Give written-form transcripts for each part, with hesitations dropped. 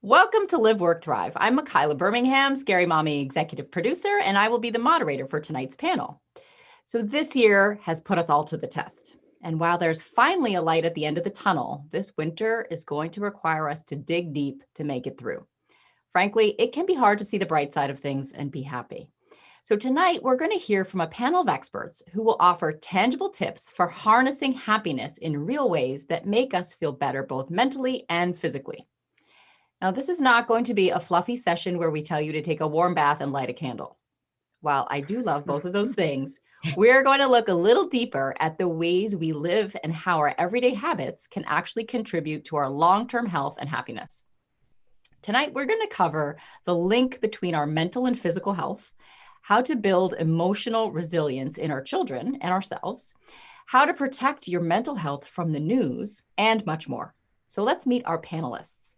Welcome to Live, Work, Thrive. I'm Makayla Birmingham, Scary Mommy executive producer, and I will be the moderator for tonight's panel. So this year has put us all to the test. And while there's finally a light at the end of the tunnel, this winter is going to require us to dig deep to make it through. Frankly, it can be hard to see the bright side of things and be happy. So tonight, we're going to hear from a panel of experts who will offer tangible tips for harnessing happiness in real ways that make us feel better both mentally and physically. Now, this is not going to be a fluffy session where we tell you to take a warm bath and light a candle. While I do love both of those things, we're going to look a little deeper at the ways we live and how our everyday habits can actually contribute to our long-term health and happiness. Tonight, we're going to cover the link between our mental and physical health, how to build emotional resilience in our children and ourselves, how to protect your mental health from the news, and much more. So let's meet our panelists.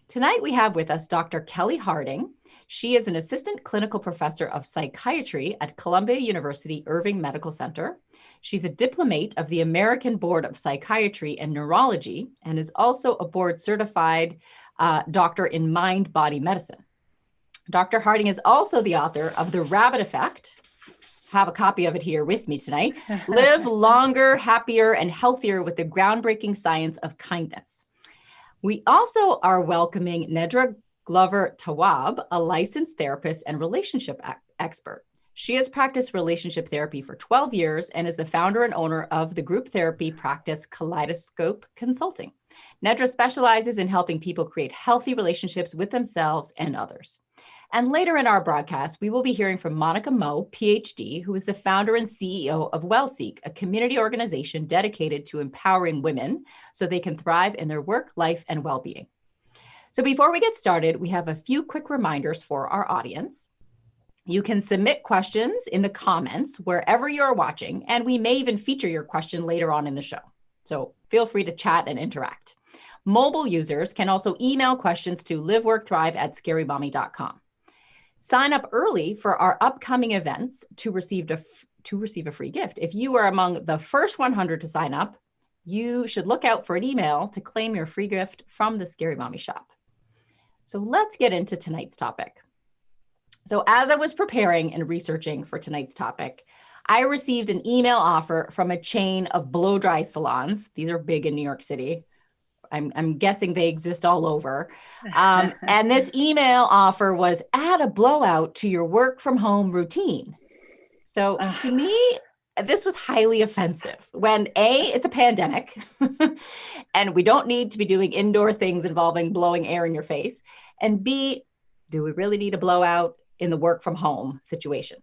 Tonight, we have with us Dr. Kelly Harding. She is an assistant clinical professor of psychiatry at Columbia University Irving Medical Center. She's a diplomate of the American Board of Psychiatry and Neurology and is also a board certified doctor in mind-body medicine. Dr. Harding is also the author of The Rabbit Effect. I have a copy of it here with me tonight. Live longer, happier, and healthier with the groundbreaking science of kindness. We also are welcoming Nedra Glover Tawwab, a licensed therapist and relationship expert. She has practiced relationship therapy for 12 years and is the founder and owner of the group therapy practice Kaleidoscope Consulting. Nedra specializes in helping people create healthy relationships with themselves and others. And later in our broadcast, we will be hearing from Monica Moe, PhD, who is the founder and CEO of WellSeek, a community organization dedicated to empowering women so they can thrive in their work, life, and well-being. So before we get started, we have a few quick reminders for our audience. You can submit questions in the comments wherever you're watching, and we may even feature your question later on in the show. So feel free to chat and interact. Mobile users can also email questions to liveworkthrive@scarymommy.com. Sign up early for our upcoming events to receive a free gift. If you are among the first 100 to sign up, you should look out for an email to claim your free gift from the Scary Mommy shop. So let's get into tonight's topic. So as I was preparing and researching for tonight's topic, I received an email offer from a chain of blow-dry salons. These are big in New York City. I'm guessing they exist all over. And this email offer was add a blowout to your work from home routine. So to me, this was highly offensive when A, it's a pandemic and we don't need to be doing indoor things involving blowing air in your face. And B, do we really need a blowout in the work from home situation?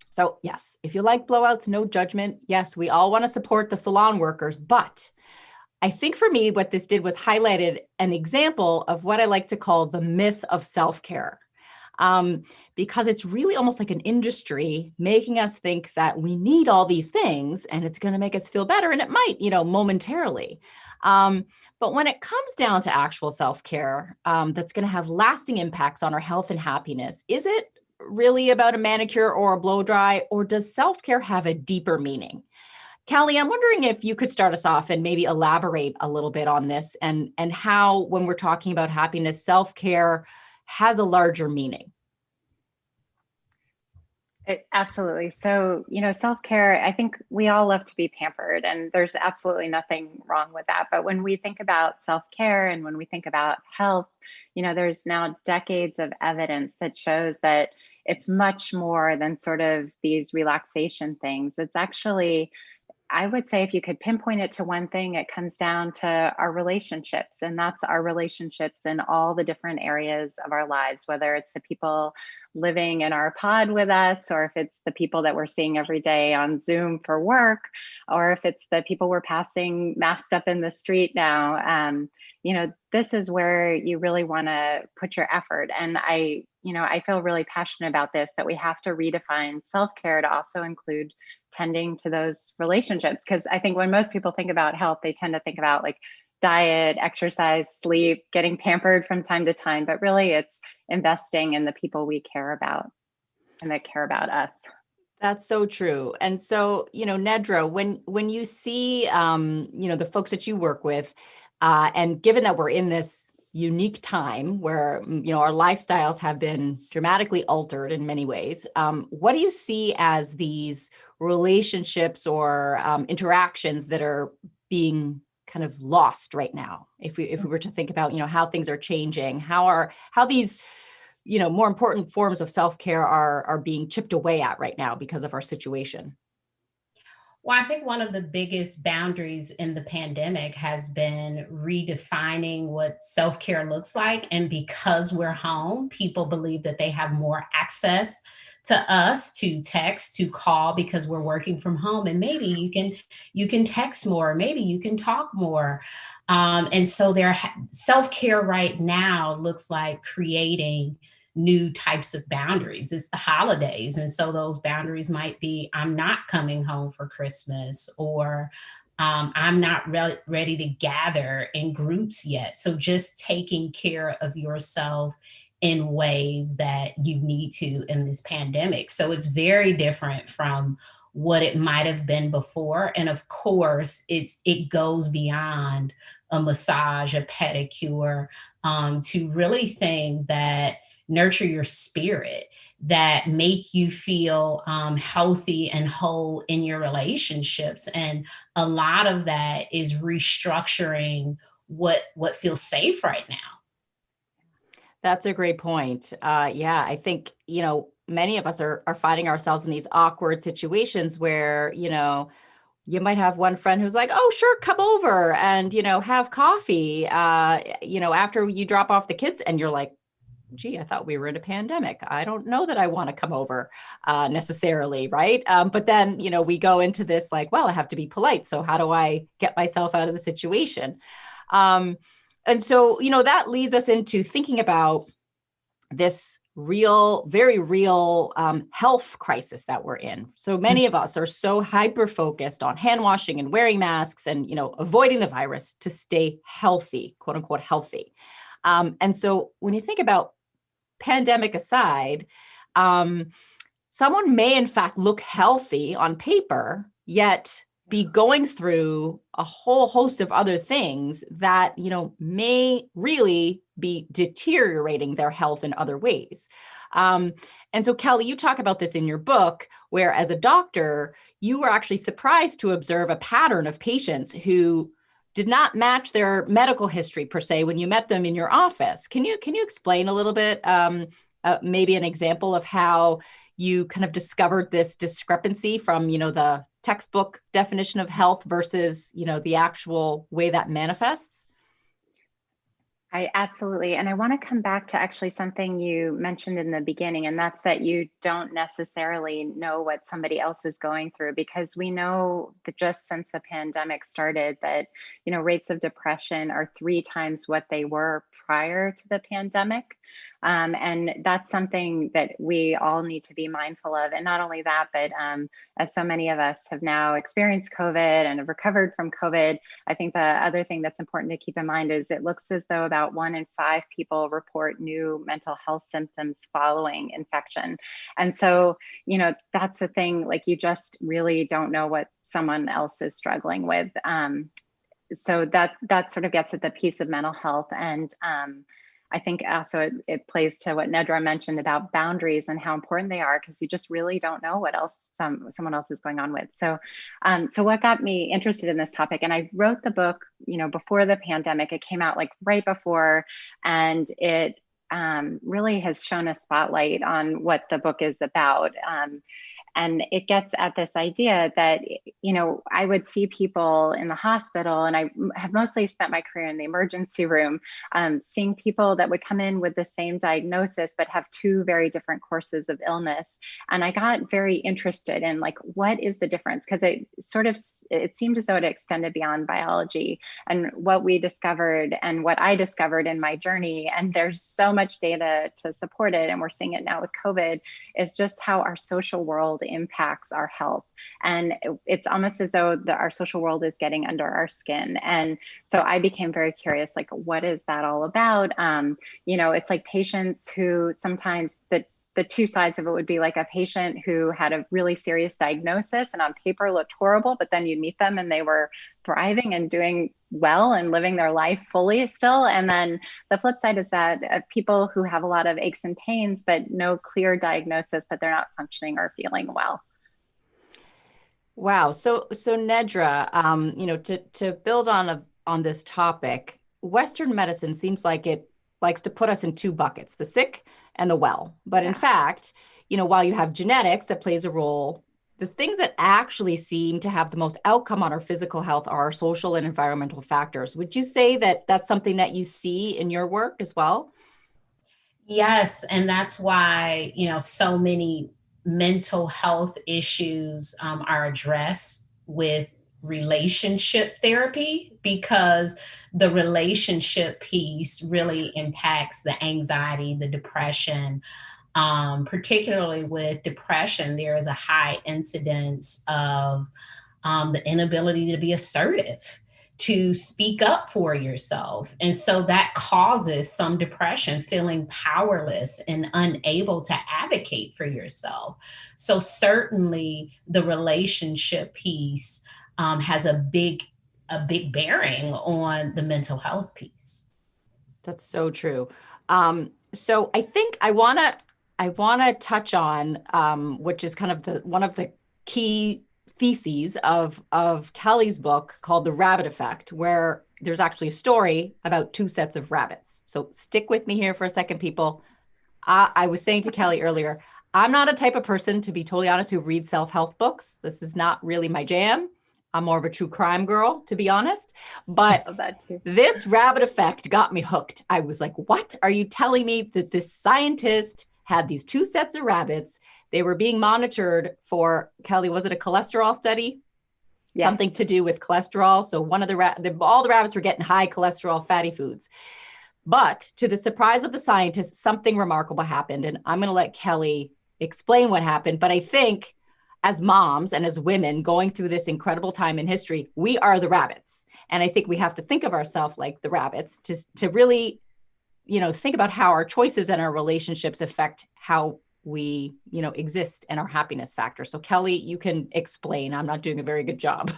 So yes, if you like blowouts, no judgment. Yes, we all want to support the salon workers, but I think for me, what this did was highlighted an example of what I like to call the myth of self-care. Because it's really almost like an industry making us think that we need all these things and it's going to make us feel better. And it might, momentarily. But when it comes down to actual self-care, that's going to have lasting impacts on our health and happiness, is it really about a manicure or a blow dry, or does self-care have a deeper meaning? Callie, I'm wondering if you could start us off and maybe elaborate a little bit on this and how, when we're talking about happiness, self-care has a larger meaning. Absolutely. So, self-care, I think we all love to be pampered, and there's absolutely nothing wrong with that. But when we think about self-care and when we think about health, there's now decades of evidence that shows that it's much more than sort of these relaxation things. It's actually, I would say, if you could pinpoint it to one thing, it comes down to our relationships, and that's our relationships in all the different areas of our lives, whether it's the people living in our pod with us, or if it's the people that we're seeing every day on Zoom for work, or if it's the people we're passing masked up in the street now. This is where you really want to put your effort. And I feel really passionate about this, that we have to redefine self-care to also include tending to those relationships. Because I think when most people think about health, they tend to think about like diet, exercise, sleep, getting pampered from time to time, but really it's investing in the people we care about and that care about us. That's so true. And so, Nedra, when you see, the folks that you work with, and given that we're in this unique time where, our lifestyles have been dramatically altered in many ways. What do you see as these relationships or interactions that are being kind of lost right now? If we were to think about, how things are changing, how these, more important forms of self-care are being chipped away at right now because of our situation. Well, I think one of the biggest boundaries in the pandemic has been redefining what self care looks like. And because we're home, people believe that they have more access to us, to text, to call, because we're working from home. And maybe you can text more, maybe you can talk more. And so self care right now looks like creating new types of boundaries. It's the holidays. And so those boundaries might be, I'm not coming home for Christmas, or I'm not ready to gather in groups yet. So just taking care of yourself in ways that you need to in this pandemic. So it's very different from what it might have been before. And of course, it goes beyond a massage, a pedicure, to really things that nurture your spirit, that make you feel healthy and whole in your relationships. And a lot of that is restructuring what feels safe right now. That's a great point. Yeah, I think, many of us are finding ourselves in these awkward situations where, you might have one friend who's like, oh, sure, come over and, have coffee, after you drop off the kids. And you're like, gee, I thought we were in a pandemic. I don't know that I want to come over necessarily, right? But then, we go into this like, well, I have to be polite. So how do I get myself out of the situation? And so, that leads us into thinking about this very real health crisis that we're in. So many of us are so hyper focused on hand washing and wearing masks and, avoiding the virus to stay healthy, quote unquote, healthy. And so when you think about pandemic aside, someone may in fact look healthy on paper, yet be going through a whole host of other things that, may really be deteriorating their health in other ways. And so, Kelly, you talk about this in your book, where as a doctor, you were actually surprised to observe a pattern of patients who did not match their medical history per se when you met them in your office. Can you explain a little bit, maybe an example of how you kind of discovered this discrepancy from, the textbook definition of health versus, the actual way that manifests? I absolutely. And I want to come back to actually something you mentioned in the beginning, and that's that you don't necessarily know what somebody else is going through, because we know that just since the pandemic started that, rates of depression are 3 times what they were prior to the pandemic. And that's something that we all need to be mindful of. And not only that, but as so many of us have now experienced COVID and have recovered from COVID, I think the other thing that's important to keep in mind is it looks as though about 1 in 5 people report new mental health symptoms following infection. And so, that's the thing, like you just really don't know what someone else is struggling with. So that sort of gets at the piece of mental health. And I think also it plays to what Nedra mentioned about boundaries and how important they are, because you just really don't know what else someone else is going on with. So, so what got me interested in this topic, and I wrote the book, before the pandemic. It came out like right before, and it really has shown a spotlight on what the book is about. And it gets at this idea that, I would see people in the hospital, and I have mostly spent my career in the emergency room, seeing people that would come in with the same diagnosis, but have 2 very different courses of illness. And I got very interested in like, what is the difference? Because it seemed as though it extended beyond biology. And what we discovered and what I discovered in my journey, and there's so much data to support it, and we're seeing it now with COVID, is just how our social world impacts our health. And it's almost as though our social world is getting under our skin. And so I became very curious, like, what is that all about? It's like patients who sometimes the 2 sides of it would be like a patient who had a really serious diagnosis and on paper looked horrible, but then you meet them and they were thriving and doing well and living their life fully still. And then the flip side is that people who have a lot of aches and pains, but no clear diagnosis, but they're not functioning or feeling well. Wow. So Nedra, to build on this topic, Western medicine seems like it likes to put us in two buckets, the sick and the well. But in fact, while you have genetics that plays a role, the things that actually seem to have the most outcome on our physical health are our social and environmental factors. Would you say that that's something that you see in your work as well? Yes, and that's why, so many mental health issues are addressed with relationship therapy, because the relationship piece really impacts the anxiety, the depression. Particularly with depression, there is a high incidence of the inability to be assertive, to speak up for yourself. And so that causes some depression, feeling powerless and unable to advocate for yourself. So certainly the relationship piece has a big bearing on the mental health piece. That's so true. So I think I want to touch on which is kind of one of the key theses of Kelly's book called The Rabbit Effect, where there's actually a story about two sets of rabbits. So stick with me here for a second, people. I was saying to Kelly earlier, I'm not a type of person, to be totally honest, who reads self-help books. This is not really my jam. I'm more of a true crime girl, to be honest. But That too. this Rabbit Effect got me hooked. I was like, what are you telling me that this scientist had these two sets of rabbits? They were being monitored for, Kelly, was it a cholesterol study? Yes. Something to do with cholesterol. So one of all the rabbits were getting high cholesterol fatty foods. But to the surprise of the scientists, something remarkable happened. And I'm going to let Kelly explain what happened. But I think as moms and as women going through this incredible time in history, we are the rabbits. And I think we have to think of ourselves like the rabbits to really, think about how our choices and our relationships affect how we, exist and our happiness factor. So Kelly, you can explain. I'm not doing a very good job.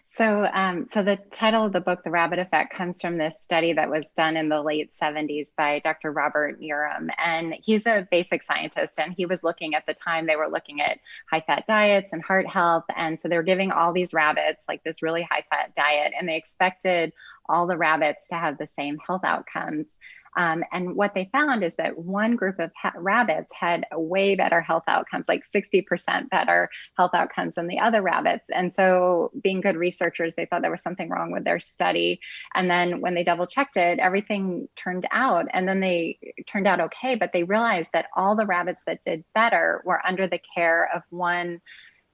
So the title of the book, The Rabbit Effect, comes from this study that was done in the late 70s by Dr. Robert Neerum. And he's a basic scientist, and he was looking at the time, they were looking at high fat diets and heart health. And so they were giving all these rabbits like this really high fat diet, and they expected all the rabbits to have the same health outcomes. And what they found is that one group of rabbits had way better health outcomes, like 60% better health outcomes than the other rabbits. And so, being good researchers, they thought there was something wrong with their study. And then when they double checked it, everything turned out. And then they turned out okay, but they realized that all the rabbits that did better were under the care of one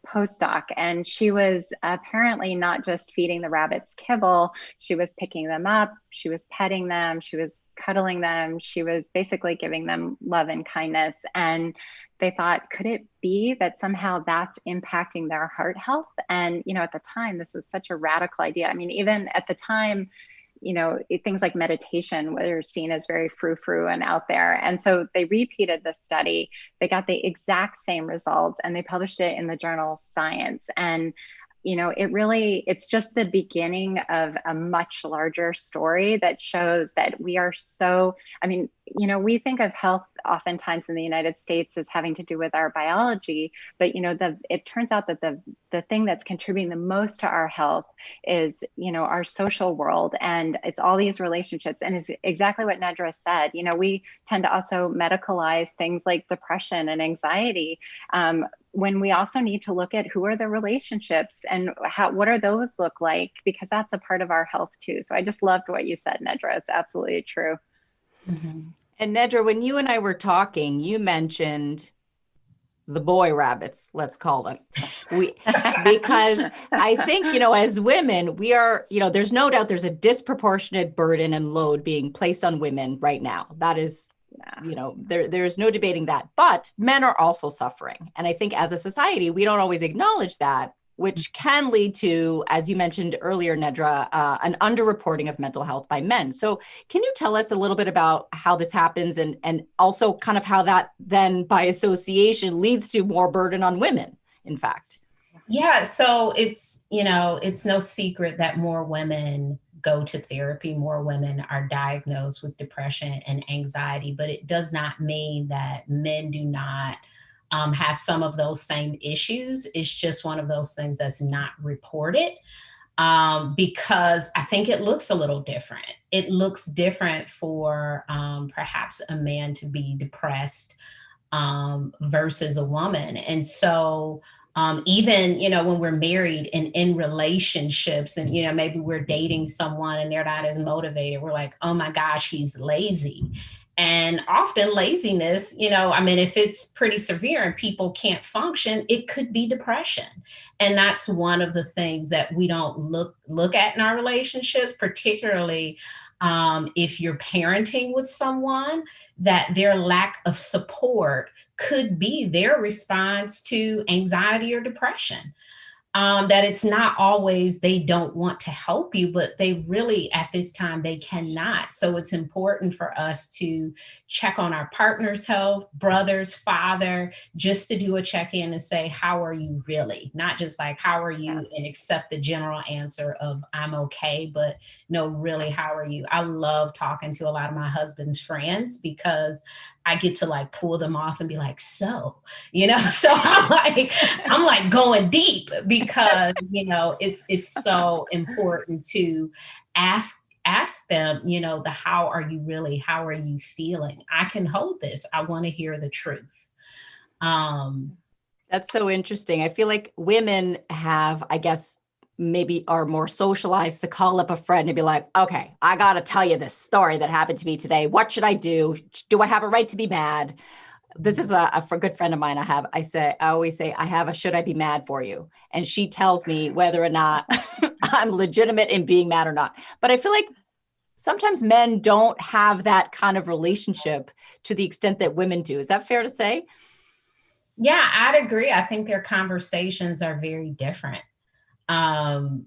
postdoc, and she was apparently not just feeding the rabbits kibble, she was picking them up, she was petting them, she was cuddling them, she was basically giving them love and kindness. And they thought, could it be that somehow that's impacting their heart health? And at the time, this was such a radical idea. I mean, even at the time, things like meditation were seen as very frou-frou and out there. And so they repeated the study. They got the exact same results, and they published it in the journal Science. And it's just the beginning of a much larger story that shows that we are so, we think of health oftentimes in the United States as having to do with our biology, but it turns out that the thing that's contributing the most to our health is, our social world, and it's all these relationships. And it's exactly what Nedra said. We tend to also medicalize things like depression and anxiety, when we also need to look at who are the relationships and what are those look like, because that's a part of our health too. So I just loved what you said, Nedra. It's absolutely true. Mm-hmm. And Nedra, when you and I were talking, you mentioned the boy rabbits, let's call them. Because I think, as women, we are, there's no doubt there's a disproportionate burden and load being placed on women right now. That is, there's no debating that. But men are also suffering. And I think as a society, we don't always acknowledge that, which can lead to, as you mentioned earlier, Nedra, an underreporting of mental health by men. So can you tell us a little bit about how this happens, and also kind of how that then by association leads to more burden on women, in fact? Yeah, so it's no secret that more women go to therapy, more women are diagnosed with depression and anxiety, but it does not mean that men do not have some of those same issues. It's just one of those things that's not reported, because I think it looks a little different. It looks different for perhaps a man to be depressed versus a woman. And so, even, when we're married and in relationships and, maybe we're dating someone and they're not as motivated, we're like, oh my gosh, he's lazy. And often laziness, I mean, if it's pretty severe and people can't function, it could be depression. And that's one of the things that we don't look at in our relationships, particularly if you're parenting with someone, that their lack of support could be their response to anxiety or depression. That it's not always they don't want to help you, but they really, at this time, they cannot. So it's important for us to check on our partner's health, brothers, father, just to do a check in and say, how are you really? Not just like, how are Yeah. you? And accept the general answer of, I'm okay, but no, really, how are you? I love talking to a lot of my husband's friends because I get to like pull them off and be like, so I'm like going deep because it's so important to ask them, the how are you really, how are you feeling? I can hold this. I want to hear the truth. um That's so interesting. I feel like women have, I guess, maybe are more socialized to call up a friend and be like, okay, I got to tell you this story that happened to me today. What should I do? Do I have a right to be mad? This is a good friend of mine. I always say, I have a should I be mad for you? And she tells me whether or not I'm legitimate in being mad or not. But I feel like sometimes men don't have that kind of relationship to the extent that women do. Is that fair to say? yeah, I'd agree. I think their conversations are very different. um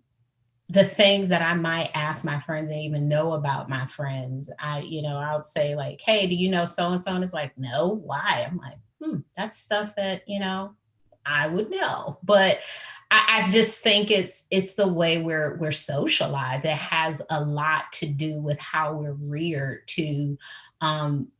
the things that I might ask my friends and even know about my friends, I'll say like, hey, do you know so and so? And it's like, no, why? I'm like, that's stuff that, I would know. But I just think it's the way we're socialized. It has a lot to do with how we're reared to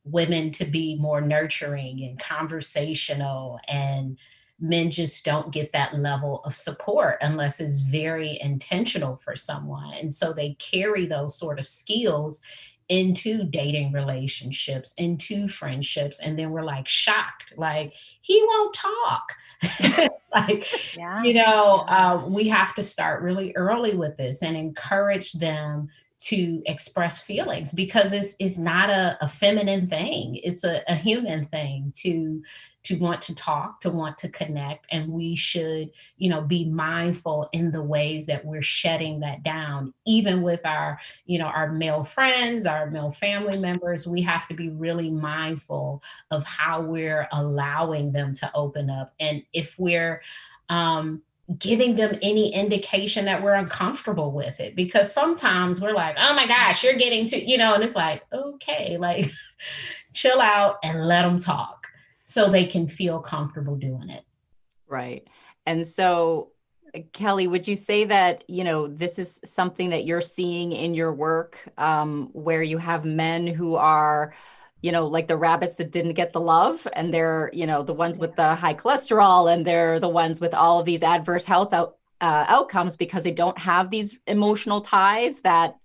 women to be more nurturing and conversational, and men just don't get that level of support unless it's very intentional for someone. And so they carry those sort of skills into dating relationships, into friendships. And then we're like shocked, like, he won't talk. like, Yeah. we have to start really early with this and encourage them to express feelings, because it's not a feminine thing. It's a human thing to want to talk, to want to connect. And we should, be mindful in the ways that we're shutting that down, even with our male friends, our male family members. We have to be really mindful of how we're allowing them to open up. And if we're giving them any indication that we're uncomfortable with it, because sometimes we're like, oh my gosh, you're getting to, and it's like, okay, like chill out and let them talk so they can feel comfortable doing it. Right. And so, Kelly, would you say that, this is something that you're seeing in your work, where you have men who are, like the rabbits that didn't get the love, and they're, the ones with the high cholesterol, and they're the ones with all of these adverse health outcomes because they don't have these emotional ties that,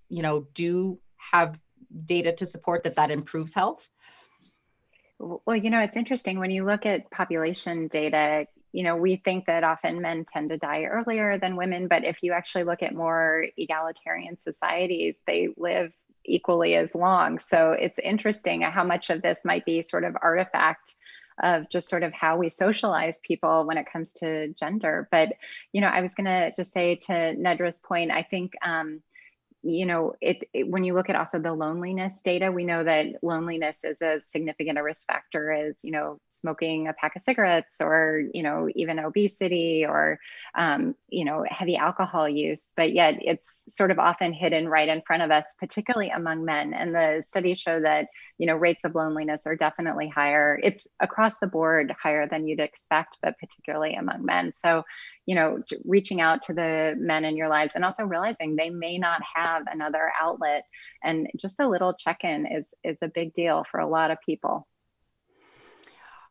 do have data to support that improves health? Well, it's interesting when you look at population data, we think that often men tend to die earlier than women, but if you actually look at more egalitarian societies, they live equally as long. So it's interesting how much of this might be sort of artifact of just sort of how we socialize people when it comes to gender. But, I was going to just say to Nedra's point, I think, when you look at also the loneliness data, we know that loneliness is as significant a risk factor as, smoking a pack of cigarettes, or, even obesity, or, heavy alcohol use. But yet it's sort of often hidden right in front of us, particularly among men. And the studies show that, rates of loneliness are definitely higher. It's across the board higher than you'd expect, but particularly among men. So, reaching out to the men in your lives, and also realizing they may not have another outlet. And just a little check-in is a big deal for a lot of people.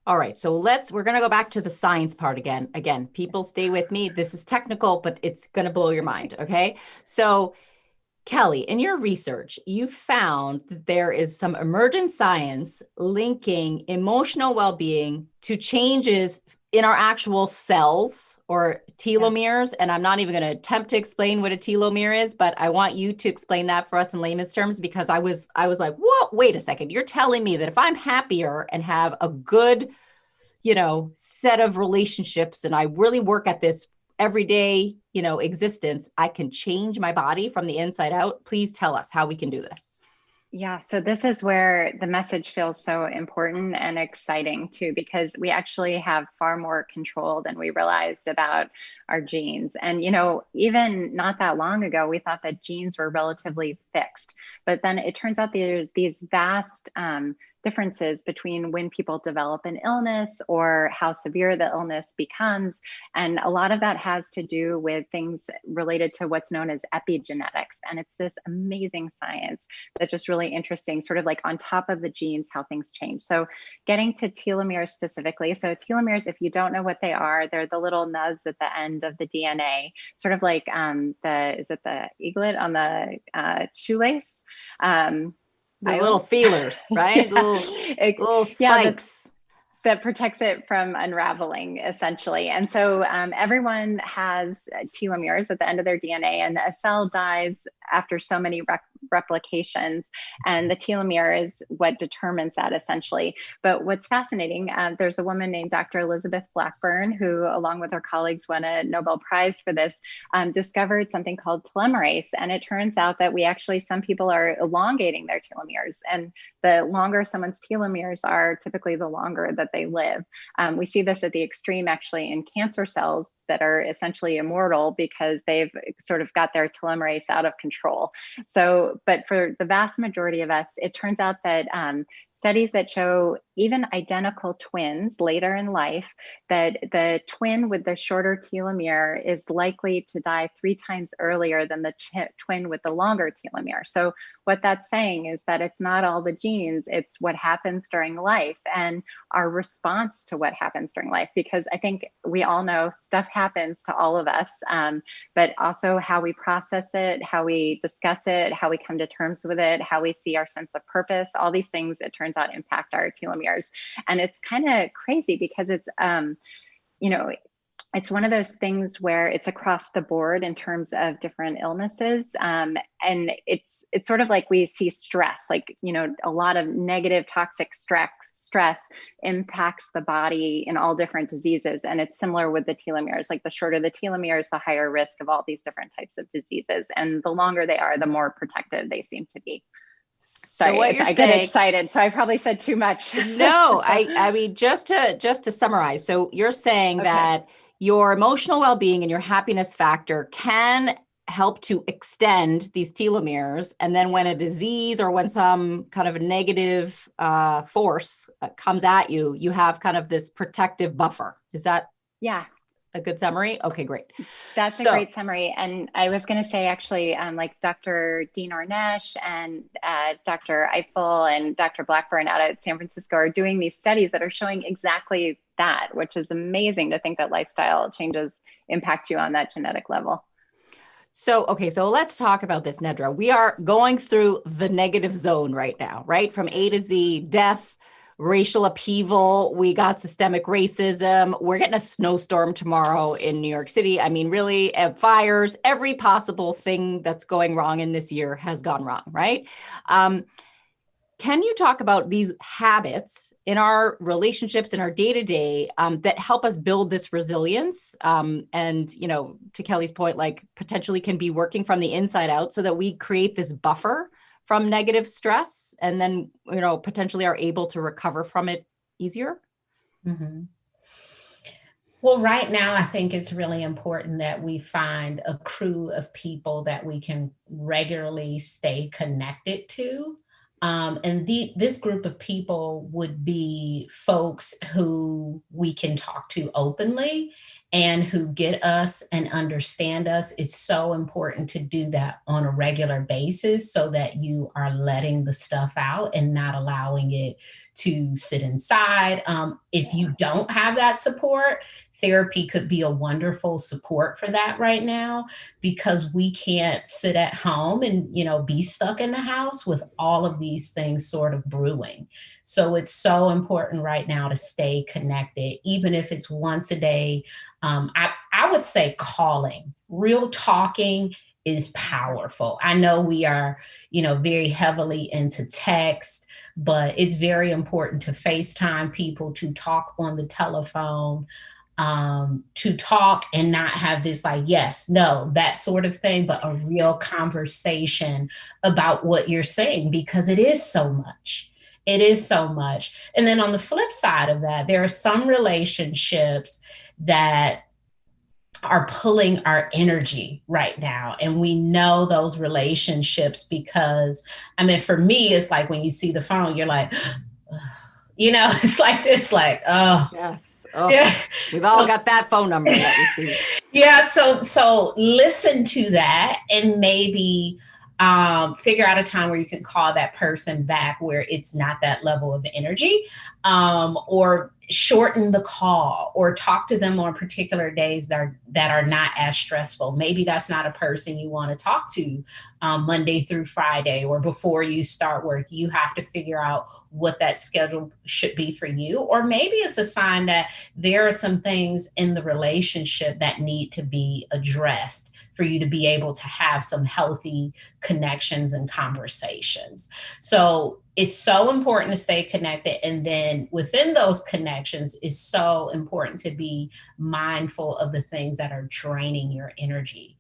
All right, so we're going to go back to the science part again. Again, people stay with me. This is technical, but it's going to blow your mind, okay? So Kelly, in your research, you found that there is some emergent science linking emotional well-being to changes in our actual cells or telomeres. And I'm not even going to attempt to explain what a telomere is, but I want you to explain that for us in layman's terms, because I was like, whoa, wait a second. You're telling me that if I'm happier and have a good, set of relationships, and I really work at this everyday, existence, I can change my body from the inside out. Please tell us how we can do this. Yeah, so this is where the message feels so important and exciting too, because we actually have far more control than we realized about our genes. And, even not that long ago, we thought that genes were relatively fixed, but then it turns out there are these vast differences between when people develop an illness or how severe the illness becomes. And a lot of that has to do with things related to what's known as epigenetics. And it's this amazing science that's just really interesting, sort of like on top of the genes, how things change. So getting to telomeres specifically. So telomeres, if you don't know what they are, they're the little nubs at the end of the DNA, sort of like is it the eaglet on the shoelace? The little feelers, right? Yeah, little spikes. That protects it from unraveling, essentially. And so everyone has telomeres at the end of their DNA, and a cell dies after so many replications, and the telomere is what determines that, essentially. But what's fascinating, there's a woman named Dr. Elizabeth Blackburn, who, along with her colleagues, won a Nobel Prize for this, discovered something called telomerase. And it turns out that some people are elongating their telomeres, and the longer someone's telomeres are, typically the longer that they live. We see this at the extreme, actually, in cancer cells that are essentially immortal because they've sort of got their telomerase out of control. So, but for the vast majority of us, it turns out that studies that show even identical twins later in life, that the twin with the shorter telomere is likely to die 3 times earlier than the twin with the longer telomere. So what that's saying is that it's not all the genes, it's what happens during life and our response to what happens during life. Because I think we all know stuff happens to all of us, but also how we process it, how we discuss it, how we come to terms with it, how we see our sense of purpose, all these things, it turns out, impact our telomeres. And it's kind of crazy because it's, it's one of those things where it's across the board in terms of different illnesses. And it's sort of like we see stress, like, a lot of negative toxic stress impacts the body in all different diseases. And it's similar with the telomeres, like the shorter the telomeres, the higher risk of all these different types of diseases. And the longer they are, the more protected they seem to be. Sorry, so I get excited. So I probably said too much. No, I mean, just to summarize. So you're saying that your emotional well-being and your happiness factor can help to extend these telomeres. And then when a disease or when some kind of a negative force comes at you, you have kind of this protective buffer. Is that? Yeah. A good summary? Okay, great. That's a great summary. And I was going to say, actually, like Dr. Dean Ornesh and Dr. Eiffel and Dr. Blackburn out at San Francisco are doing these studies that are showing exactly that, which is amazing to think that lifestyle changes impact you on that genetic level. So, okay, so let's talk about this, Nedra. We are going through the negative zone right now, right? From A to Z, death, racial upheaval, we got systemic racism, we're getting a snowstorm tomorrow in New York City. I mean, really, fires, every possible thing that's going wrong in this year has gone wrong, right? Can you talk about these habits in our relationships, in our day-to-day, that help us build this resilience? And, to Kelly's point, like potentially can be working from the inside out so that we create this buffer from negative stress and then, potentially are able to recover from it easier? Mm-hmm. Well, right now, I think it's really important that we find a crew of people that we can regularly stay connected to. This group of people would be folks who we can talk to openly and who get us and understand us. It's so important to do that on a regular basis so that you are letting the stuff out and not allowing it to sit inside. If you don't have that support, therapy could be a wonderful support for that right now, because we can't sit at home and, be stuck in the house with all of these things sort of brewing. So it's so important right now to stay connected, even if it's once a day. I would say calling, real talking is powerful. I know we are, very heavily into text, but it's very important to FaceTime people, to talk on the telephone, to talk and not have this like, yes, no, that sort of thing, but a real conversation about what you're saying, because it is so much. It is so much. And then on the flip side of that, there are some relationships that are pulling our energy right now. And we know those relationships because, for me, it's like when you see the phone, you're like, it's like this, like, oh. Yes. Oh, Yeah. We've all got that phone number that we see. Yeah. So listen to that and maybe figure out a time where you can call that person back where it's not that level of energy, or shorten the call, or talk to them on particular days that are not as stressful. Maybe that's not a person you want to talk to Monday through Friday or before you start work. You have to figure out what that schedule should be for you. Or maybe it's a sign that there are some things in the relationship that need to be addressed for you to be able to have some healthy connections and conversations. So it's so important to stay connected. And then within those connections, it's so important to be mindful of the things that are draining your energy.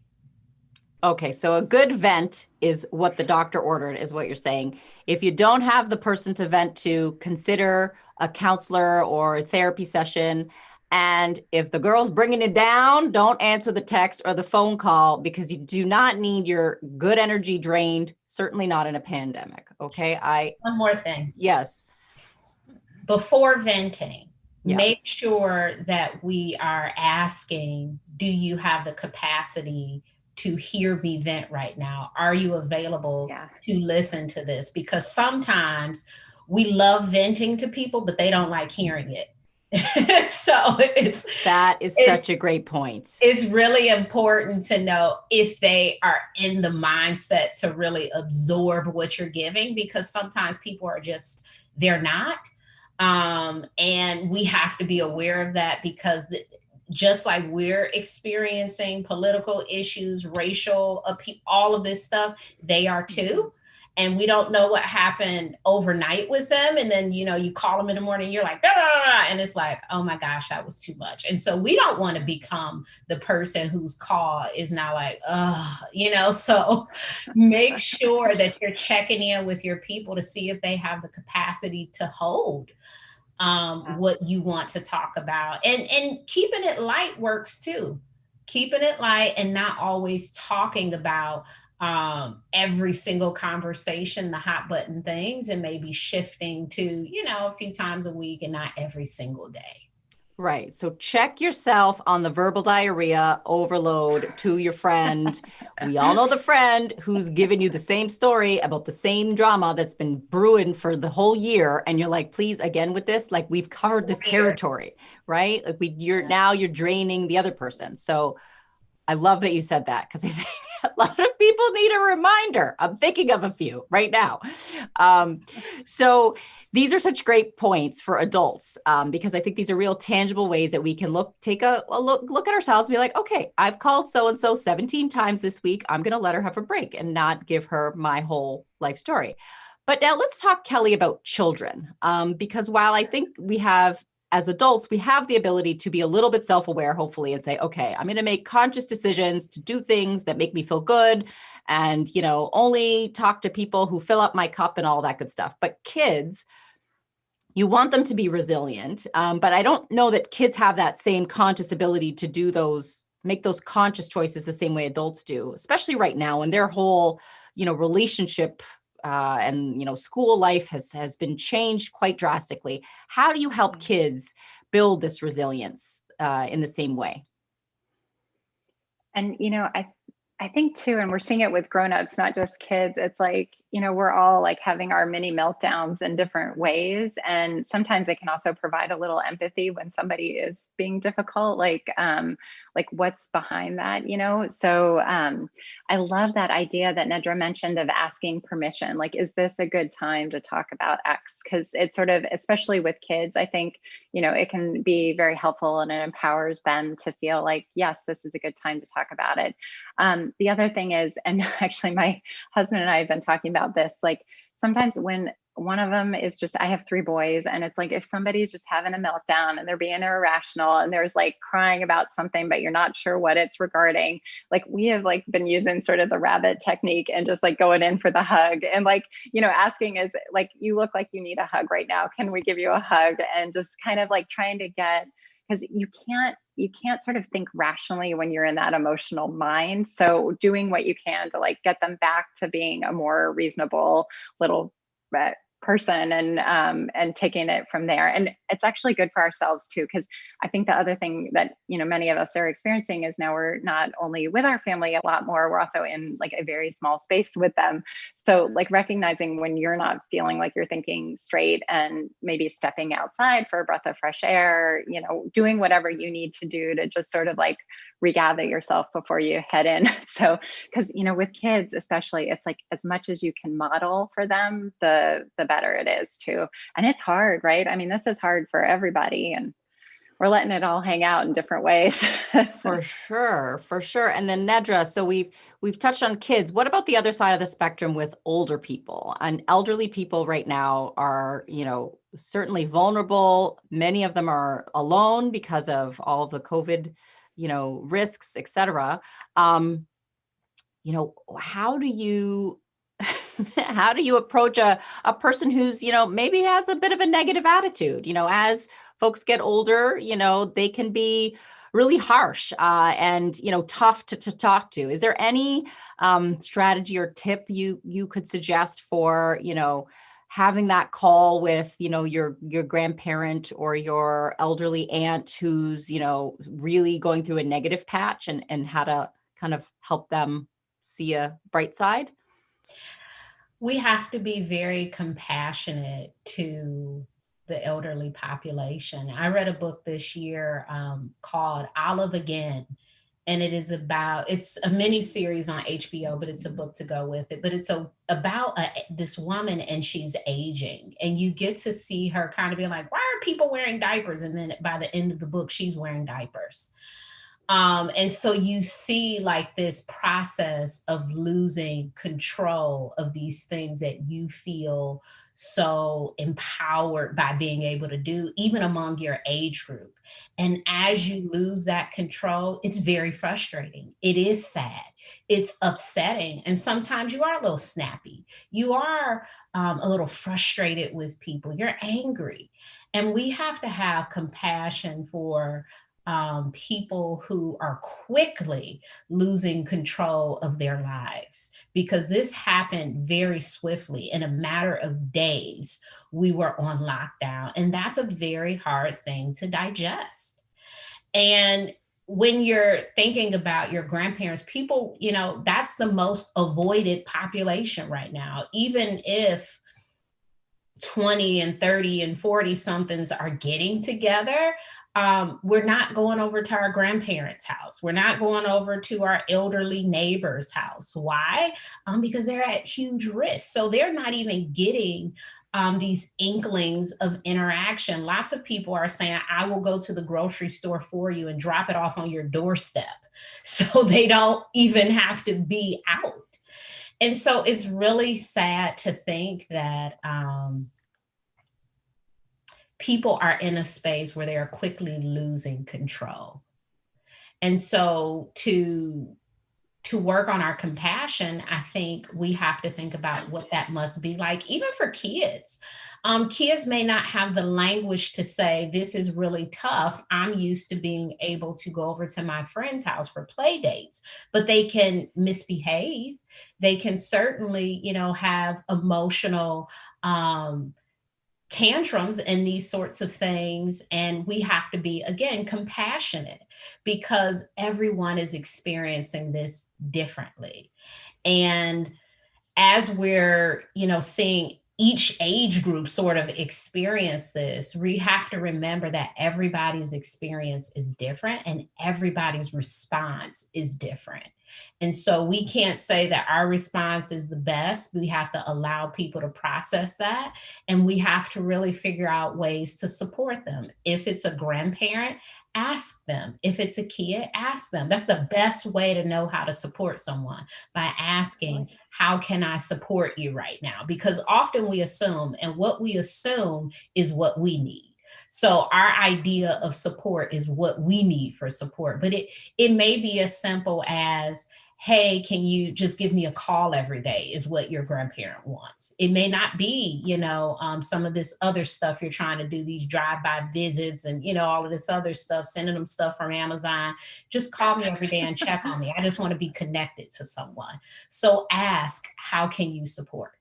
Okay, so a good vent is what the doctor ordered, is what you're saying. If you don't have the person to vent to, consider a counselor or a therapy session. And if the girl's bringing it down, don't answer the text or the phone call, because you do not need your good energy drained, certainly not in a pandemic. Okay. One more thing. Yes. Before venting, Yes. Make sure that we are asking, do you have the capacity to hear me vent right now? Are you available to listen to this? Because sometimes we love venting to people, but they don't like hearing it. So that is such a great point. It's really important to know if they are in the mindset to really absorb what you're giving, because sometimes people are just, they're not. And we have to be aware of that, because just like we're experiencing political issues, racial, all of this stuff, they are too. And we don't know what happened overnight with them. And then, you call them in the morning, you're like, ah, and it's like, oh my gosh, that was too much. And so we don't want to become the person whose call is now like, so make sure that you're checking in with your people to see if they have the capacity to hold what you want to talk about. And keeping it light works too. Keeping it light and not always talking about every single conversation, the hot button things, and maybe shifting to, a few times a week and not every single day. Right. So check yourself on the verbal diarrhea overload to your friend. We all know the friend who's given you the same story about the same drama that's been brewing for the whole year. And you're like, please, again with this, like we've covered this territory, right? Like you're draining the other person. So I love that you said that, because I think a lot of people need a reminder. I'm thinking of a few right now. So these are such great points for adults, because I think these are real tangible ways that we can take a look at ourselves and be like, okay, I've called so-and-so 17 times this week. I'm going to let her have a break and not give her my whole life story. But now let's talk, Kelly, about children, because while I think as adults, we have the ability to be a little bit self-aware, hopefully, and say, okay, I'm going to make conscious decisions to do things that make me feel good, and, only talk to people who fill up my cup and all that good stuff. But kids, you want them to be resilient. But I don't know that kids have that same conscious ability to make those conscious choices the same way adults do, especially right now when their whole, relationship and school life has been changed quite drastically. How do you help kids build this resilience in the same way? And, I think too, and we're seeing it with grown-ups, not just kids, it's like, we're all like having our mini meltdowns in different ways. And sometimes it can also provide a little empathy when somebody is being difficult, like what's behind that, So I love that idea that Nedra mentioned of asking permission. Like, is this a good time to talk about X? Because it's sort of, especially with kids, I think, it can be very helpful and it empowers them to feel like, yes, this is a good time to talk about it. The other thing is, and actually my husband and I have been talking about this, like sometimes when one of them is just, I have three boys, and it's like if somebody's just having a meltdown and they're being irrational and there's like crying about something, but you're not sure what it's regarding, like we have like been using sort of the rabbit technique and just like going in for the hug and like, asking is like, you look like you need a hug right now. Can we give you a hug? And just kind of like trying to get, because you can't sort of think rationally when you're in that emotional mind. So doing what you can to like get them back to being a more reasonable little person, and taking it from there. And it's actually good for ourselves too, because I think the other thing that many of us are experiencing is now we're not only with our family a lot more, we're also in like a very small space with them. So like recognizing when you're not feeling like you're thinking straight, and maybe stepping outside for a breath of fresh air, doing whatever you need to do to just sort of like regather yourself before you head in. So, because with kids especially, it's like as much as you can model for them, the better it is too. And it's hard, right? I mean, this is hard for everybody, and we're letting it all hang out in different ways. For sure, for sure. And then Nedra, so we've touched on kids. What about the other side of the spectrum with older people? And elderly people right now are, certainly vulnerable. Many of them are alone because of all the COVID, risks, et cetera. How do you how do you approach a person who's, maybe has a bit of a negative attitude? As folks get older, they can be really harsh, and, tough to talk to. Is there any strategy or tip you could suggest for, having that call with, your grandparent or your elderly aunt who's, really going through a negative patch, and how to kind of help them see a bright side? We have to be very compassionate to the elderly population. I read a book this year called Olive Again, and it's a mini series on HBO, but it's a book to go with it. But it's about this woman, and she's aging, and you get to see her kind of being like, why are people wearing diapers? And then by the end of the book, she's wearing diapers. And so you see like this process of losing control of these things that you feel so empowered by being able to do, even among your age group. And as you lose that control, it's very frustrating. It is sad. It's upsetting. And sometimes you are a little snappy. You are a little frustrated with people. You're angry. And we have to have compassion for people who are quickly losing control of their lives, because this happened very swiftly. In a matter of days, we were on lockdown, and that's a very hard thing to digest. And when you're thinking about your grandparents, people, that's the most avoided population right now. Even if 20 and 30 and 40 somethings are getting together, we're not going over to our grandparents' house. We're not going over to our elderly neighbor's house. Why? Because they're at huge risk. So they're not even getting these inklings of interaction. Lots of people are saying, I will go to the grocery store for you and drop it off on your doorstep. So they don't even have to be out. And so it's really sad to think that people are in a space where they are quickly losing control. And so to work on our compassion, I think we have to think about what that must be like, even for kids. Kids may not have the language to say, this is really tough. I'm used to being able to go over to my friend's house for play dates, but they can misbehave. They can certainly, have emotional tantrums and these sorts of things. And we have to be, again, compassionate because everyone is experiencing this differently. And as we're, seeing each age group sort of experience this, we have to remember that everybody's experience is different and everybody's response is different. And so we can't say that our response is the best. We have to allow people to process that. And we have to really figure out ways to support them. If it's a grandparent, ask them. If it's a kid, ask them. That's the best way to know how to support someone, by asking, how can I support you right now? Because often we assume, and what we assume is what we need. So our idea of support is what we need for support, but it may be as simple as, hey, can you just give me a call every day, is what your grandparent wants. It may not be, some of this other stuff you're trying to do, these drive-by visits and, all of this other stuff, sending them stuff from Amazon. Just call me every day and check on me. I just want to be connected to someone. So ask, how can you support?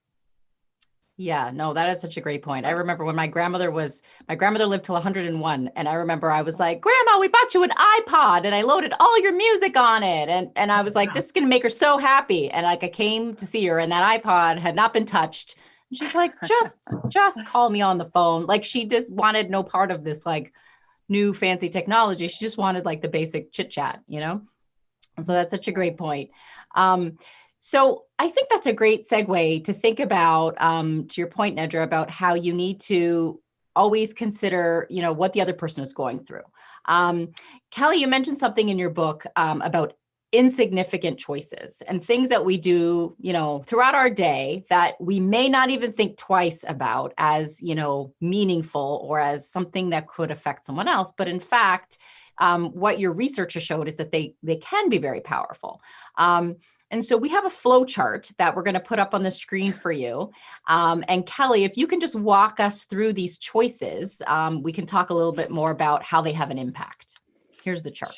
Yeah, no, that is such a great point. I remember when my grandmother lived till 101. And I remember I was like, Grandma, we bought you an iPod and I loaded all your music on it. And I was like, this is going to make her so happy. And like, I came to see her and that iPod had not been touched. And she's like, just call me on the phone. Like she just wanted no part of this, like new fancy technology. She just wanted like the basic chit chat, So that's such a great point. So I think that's a great segue to think about, to your point, Nedra, about how you need to always consider, what the other person is going through. Kelly, you mentioned something in your book about insignificant choices and things that we do, throughout our day that we may not even think twice about as, meaningful or as something that could affect someone else. But in fact, what your research has showed is that they can be very powerful. And so we have a flow chart that we're going to put up on the screen for you. And Kelly, if you can just walk us through these choices, we can talk a little bit more about how they have an impact. Here's the chart.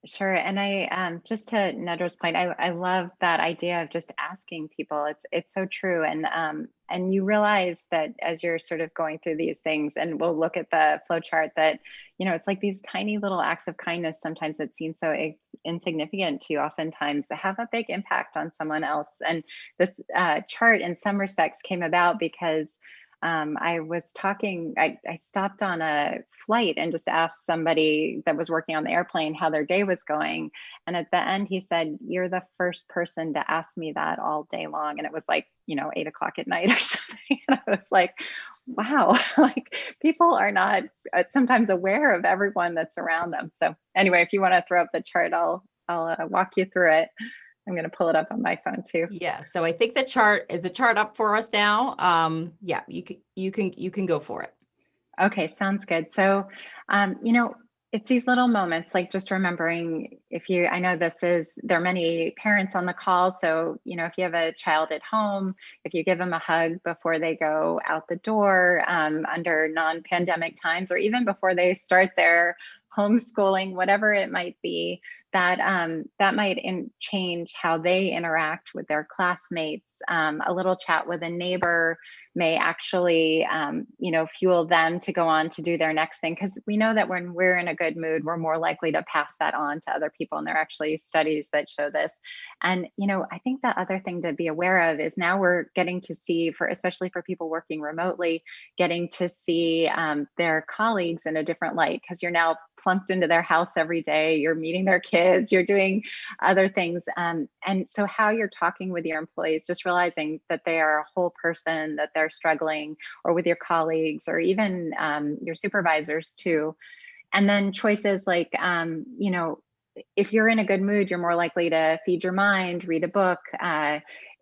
Sure. And I, just to Nedra's point, I love that idea of just asking people. It's so true. And you realize that as you're sort of going through these things, and we'll look at the flow chart, that, it's like these tiny little acts of kindness sometimes that seem so insignificant to you, oftentimes that have a big impact on someone else. And this chart in some respects came about because I stopped on a flight and just asked somebody that was working on the airplane how their day was going. And at the end, he said, "You're the first person to ask me that all day long." And it was like, 8:00 at night or something. And I was like, wow, like people are not sometimes aware of everyone that's around them. So anyway, if you want to throw up the chart, I'll walk you through it. I'm going to pull it up on my phone too. Yeah. So I think the chart up for us now. Yeah, you can go for it. Okay. Sounds good. So, it's these little moments, like just remembering I know there are many parents on the call. So, if you have a child at home, if you give them a hug before they go out the door, under non-pandemic times, or even before they start their homeschooling, whatever it might be, that might change how they interact with their classmates. A little chat with a neighbor may actually, fuel them to go on to do their next thing. Because we know that when we're in a good mood, we're more likely to pass that on to other people. And there are actually studies that show this. And, I think the other thing to be aware of is now we're getting to see, especially for people working remotely, getting to see their colleagues in a different light, because you're now plunked into their house every day, you're meeting their kids, you're doing other things. And so how you're talking with your employees, just realizing that they are a whole person, that they're struggling, or with your colleagues, or even your supervisors too. And then choices like, if you're in a good mood, you're more likely to feed your mind, read a book.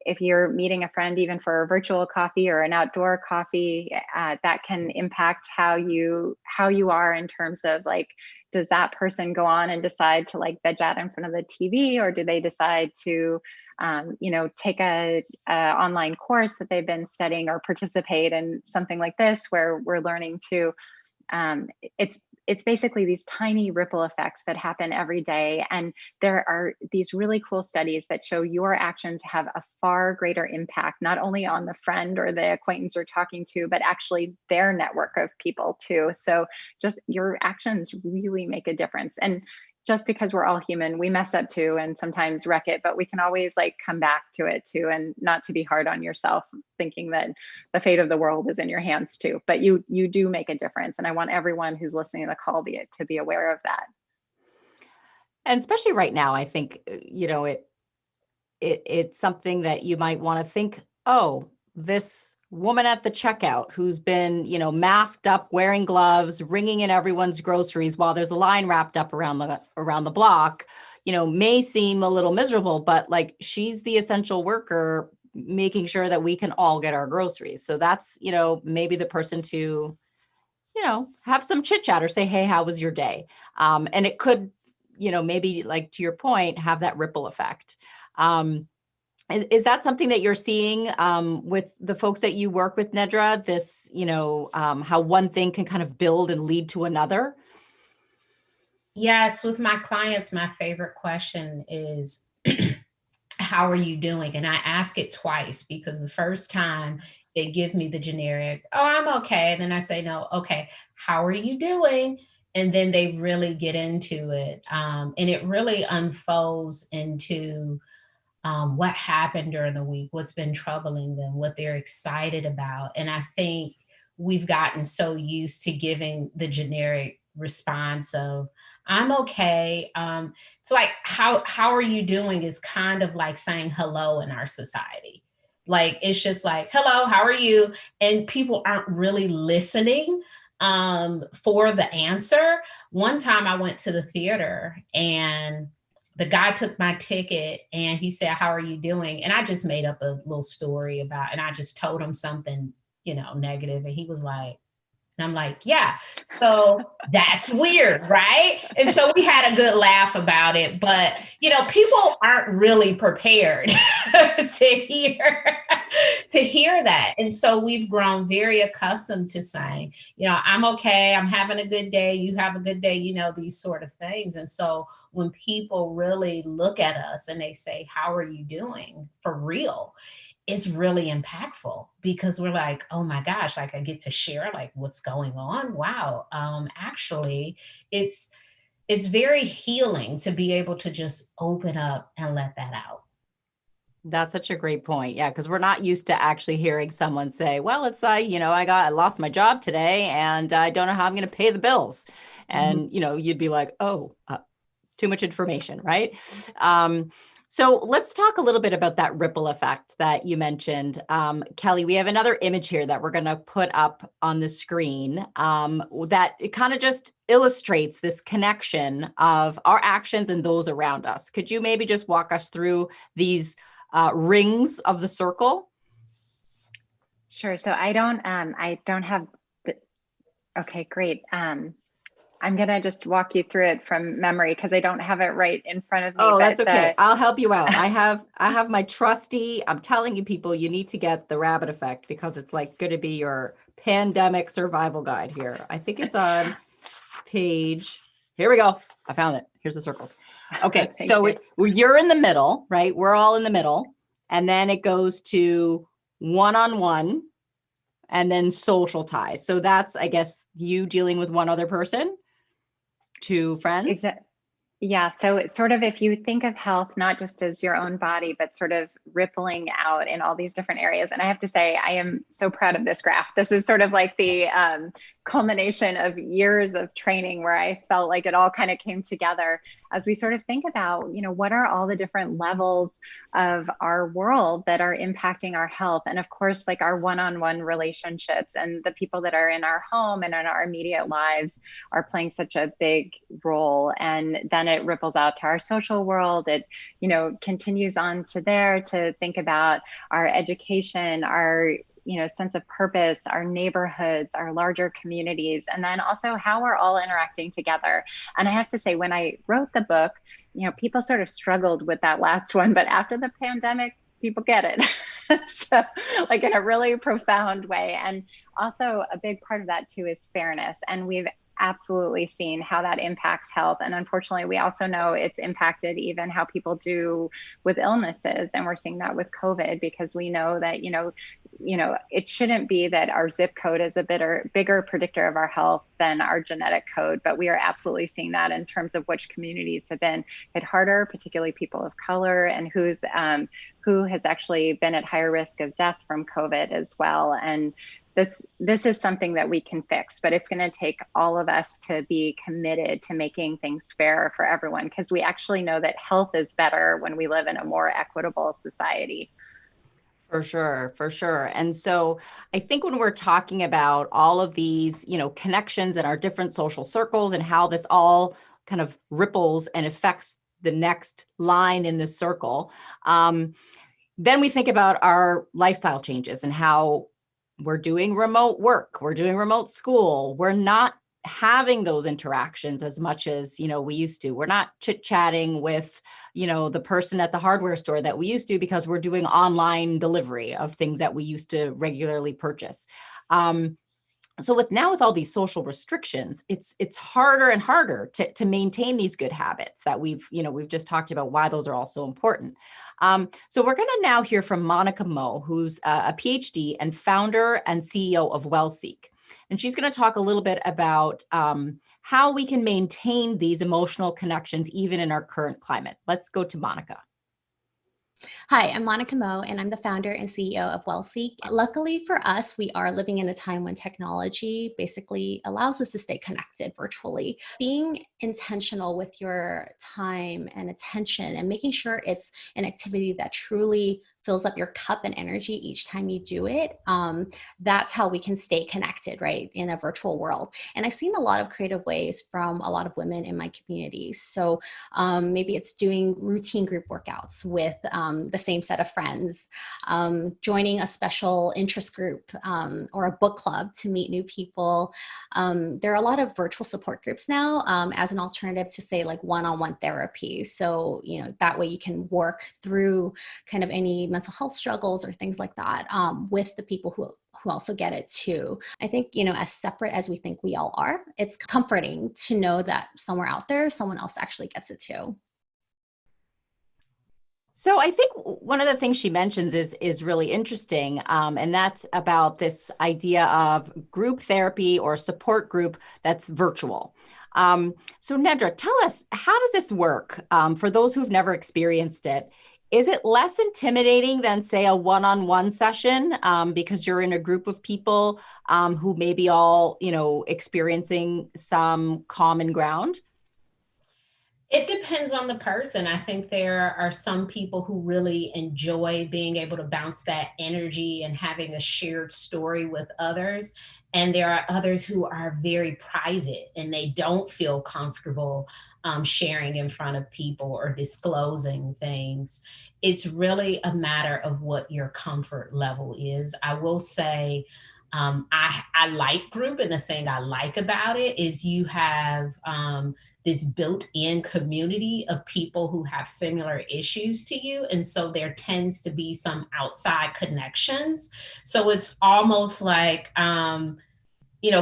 If you're meeting a friend, even for a virtual coffee or an outdoor coffee, that can impact how you are in terms of like, does that person go on and decide to like veg out in front of the TV, or do they decide to, take a online course that they've been studying, or participate in something like this where we're learning to, it's it's basically these tiny ripple effects that happen every day. And there are these really cool studies that show your actions have a far greater impact, not only on the friend or the acquaintance you're talking to, but actually their network of people too. So just your actions really make a difference. And just because we're all human, we mess up too and sometimes wreck it, but we can always like come back to it too, and not to be hard on yourself, thinking that the fate of the world is in your hands too. But you do make a difference. And I want everyone who's listening to the call to be aware of that. And especially right now, I think, it's something that you might want to think, oh, this woman at the checkout who's been, masked up, wearing gloves, ringing in everyone's groceries while there's a line wrapped up around the block, may seem a little miserable, but like she's the essential worker making sure that we can all get our groceries. So that's, maybe the person to, have some chit chat or say, hey, how was your day? And it could, maybe like to your point, have that ripple effect. Is that something that you're seeing with the folks that you work with, Nedra? This, how one thing can kind of build and lead to another? Yes, with my clients, my favorite question is, how are you doing? And I ask it twice, because the first time they give me the generic, oh, I'm okay. And then I say, no, okay, how are you doing? And then they really get into it. And it really unfolds into what happened during the week, what's been troubling them, what they're excited about. And I think we've gotten so used to giving the generic response of, I'm okay. It's like, how are you doing is kind of like saying hello in our society. Like, it's just like, hello, how are you? And people aren't really listening for the answer. One time I went to the theater and the guy took my ticket and he said, how are you doing? And I just made up a little story about, and I just told him something, negative. And he was like, and I'm like, yeah, so that's weird, right? And so we had a good laugh about it, but people aren't really prepared to hear that. And so we've grown very accustomed to saying, I'm okay, I'm having a good day, you have a good day, these sort of things. And so when people really look at us and they say, how are you doing for real? Is really impactful, because we're like, oh my gosh, like I get to share like what's going on. Wow. Actually, it's very healing to be able to just open up and let that out. That's such a great point. Yeah, because we're not used to actually hearing someone say, well, it's I lost my job today and I don't know how I'm going to pay the bills. And you'd be like, oh, too much information, right? So let's talk a little bit about that ripple effect that you mentioned. Kelly, we have another image here that we're going to put up on the screen that it kind of just illustrates this connection of our actions and those around us. Could you maybe just walk us through these rings of the circle? Sure. So I don't have okay, great. I'm going to just walk you through it from memory because I don't have it right in front of me. Oh, that's okay. I'll help you out. I have my trusty, I'm telling you people, you need to get the rabbit effect because it's like going to be your pandemic survival guide here. I think it's on page, here we go. I found it. Here's the circles. Okay. So you're in the middle, right? We're all in the middle. And then it goes to one-on-one and then social ties. So that's, I guess, you dealing with one other person. Two friends? Yeah. So it's sort of, if you think of health, not just as your own body, but sort of rippling out in all these different areas. And I have to say, I am so proud of this graph. This is sort of like the culmination of years of training where I felt like it all kind of came together as we sort of think about, what are all the different levels of our world that are impacting our health. And of course, like our one-on-one relationships and the people that are in our home and in our immediate lives are playing such a big role. And then it ripples out to our social world. It, continues on to there to think about our education, our sense of purpose, our neighborhoods, our larger communities, and then also how we're all interacting together. And I have to say, when I wrote the book, people sort of struggled with that last one, but after the pandemic, people get it. So like in a really profound way. And also a big part of that too is fairness. And we've absolutely seen how that impacts health. And unfortunately, we also know it's impacted even how people do with illnesses. And we're seeing that with COVID, because we know that, it shouldn't be that our zip code is a bigger predictor of our health than our genetic code. But we are absolutely seeing that in terms of which communities have been hit harder, particularly people of color, and who has actually been at higher risk of death from COVID as well. And this is something that we can fix, but it's going to take all of us to be committed to making things fair for everyone, because we actually know that health is better when we live in a more equitable society. For sure, for sure. And so I think when we're talking about all of these, connections in our different social circles and how this all kind of ripples and affects the next line in the circle, then we think about our lifestyle changes and how we're doing remote work, we're doing remote school, we're not having those interactions as much as we used to. We're not chit-chatting with the person at the hardware store that we used to, because we're doing online delivery of things that we used to regularly purchase. So with all these social restrictions, it's harder and harder to maintain these good habits that we've just talked about, why those are all so important. So we're going to now hear from Monica Moe, who's a PhD and founder and CEO of WellSeek. And she's going to talk a little bit about how we can maintain these emotional connections even in our current climate. Let's go to Monica. Hi, I'm Monica Moe, and I'm the founder and CEO of WellSeek. Luckily for us, we are living in a time when technology basically allows us to stay connected virtually. Being intentional with your time and attention and making sure it's an activity that truly fills up your cup and energy each time you do it, that's how we can stay connected, right, in a virtual world. And I've seen a lot of creative ways from a lot of women in my community. So maybe it's doing routine group workouts with the same set of friends, joining a special interest group or a book club to meet new people. There are a lot of virtual support groups now as an alternative to, say, like one-on-one therapy. So, that way you can work through kind of any mental health struggles or things like that with the people who also get it too. I think, as separate as we think we all are, it's comforting to know that somewhere out there, someone else actually gets it too. So I think one of the things she mentions is really interesting, and that's about this idea of group therapy or support group that's virtual. So Nedra, tell us, how does this work for those who've never experienced it? Is it less intimidating than, say, a one-on-one session because you're in a group of people who may be all, experiencing some common ground? It depends on the person. I think there are some people who really enjoy being able to bounce that energy and having a shared story with others. And there are others who are very private and they don't feel comfortable sharing in front of people or disclosing things. It's really a matter of what your comfort level is. I will say, I like group, and the thing I like about it is you have this built-in community of people who have similar issues to you. And so there tends to be some outside connections. So it's almost like,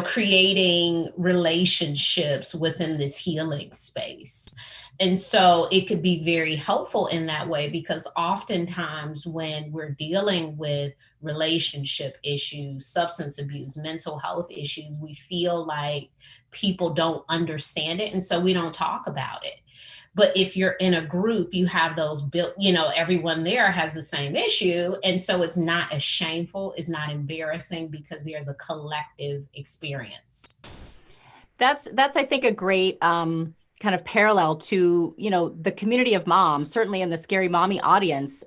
creating relationships within this healing space. And so it could be very helpful in that way, because oftentimes when we're dealing with relationship issues, substance abuse, mental health issues, we feel like people don't understand it. And so we don't talk about it. But if you're in a group, you have those built, everyone there has the same issue. And so it's not as shameful, it's not embarrassing, because there's a collective experience. That's I think, a great kind of parallel to, the community of moms, certainly in the Scary Mommy audience.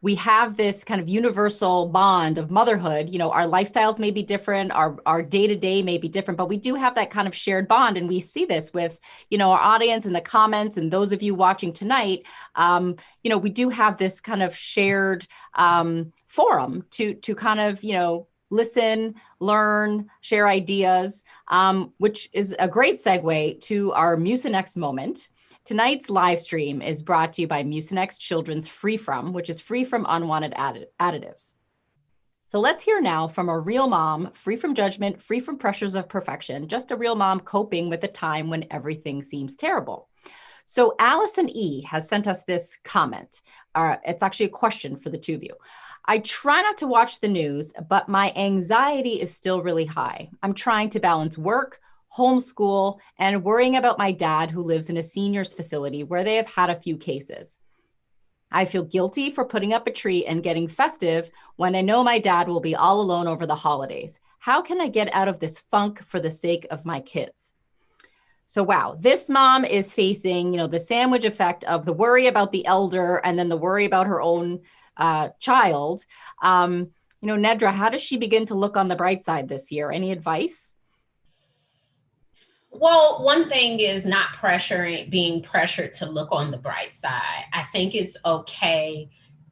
We have this kind of universal bond of motherhood. Our lifestyles may be different, our day-to-day may be different, but we do have that kind of shared bond. And we see this with, our audience and the comments, and those of you watching tonight. We do have this kind of shared forum to kind of, listen, learn, share ideas, which is a great segue to our Mucinex moment. Tonight's live stream is brought to you by Mucinex Children's Free From, which is free from unwanted additives. So let's hear now from a real mom, free from judgment, free from pressures of perfection, just a real mom coping with a time when everything seems terrible. So Allison E. has sent us this comment. It's actually a question for the two of you. I try not to watch the news, but my anxiety is still really high. I'm trying to balance work, homeschool, and worrying about my dad who lives in a seniors facility where they have had a few cases. I feel guilty for putting up a tree and getting festive when I know my dad will be all alone over the holidays. How can I get out of this funk for the sake of my kids? So, wow, this mom is facing, the sandwich effect of the worry about the elder and then the worry about her own child. Nedra, how does she begin to look on the bright side this year? Any advice? Well, one thing is not being pressured to look on the bright side. I think it's okay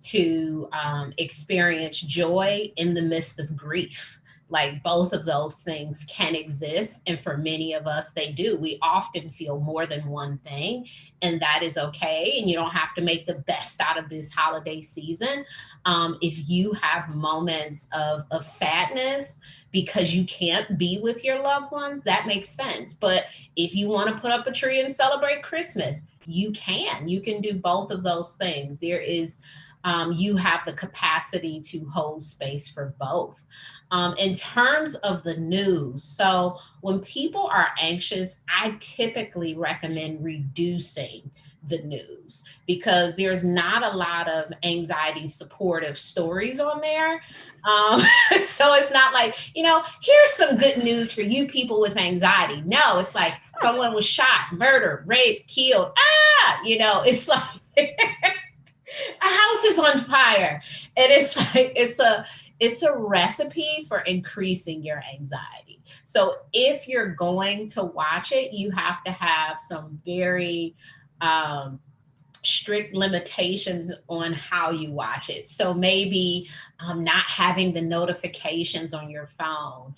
to experience joy in the midst of grief. Like both of those things can exist. And for many of us, they do. We often feel more than one thing, and that is okay. And you don't have to make the best out of this holiday season. If you have moments of sadness because you can't be with your loved ones, that makes sense. But if you want to put up a tree and celebrate Christmas, you can do both of those things. There is you have the capacity to hold space for both. In terms of the news, so when people are anxious, I typically recommend reducing the news because there's not a lot of anxiety supportive stories on there. So it's not like, here's some good news for you people with anxiety. No, it's like someone was shot, murdered, raped, killed. It's like a house is on fire. And it's like, it's a recipe for increasing your anxiety. So if you're going to watch it, you have to have some very strict limitations on how you watch it. So maybe not having the notifications on your phone,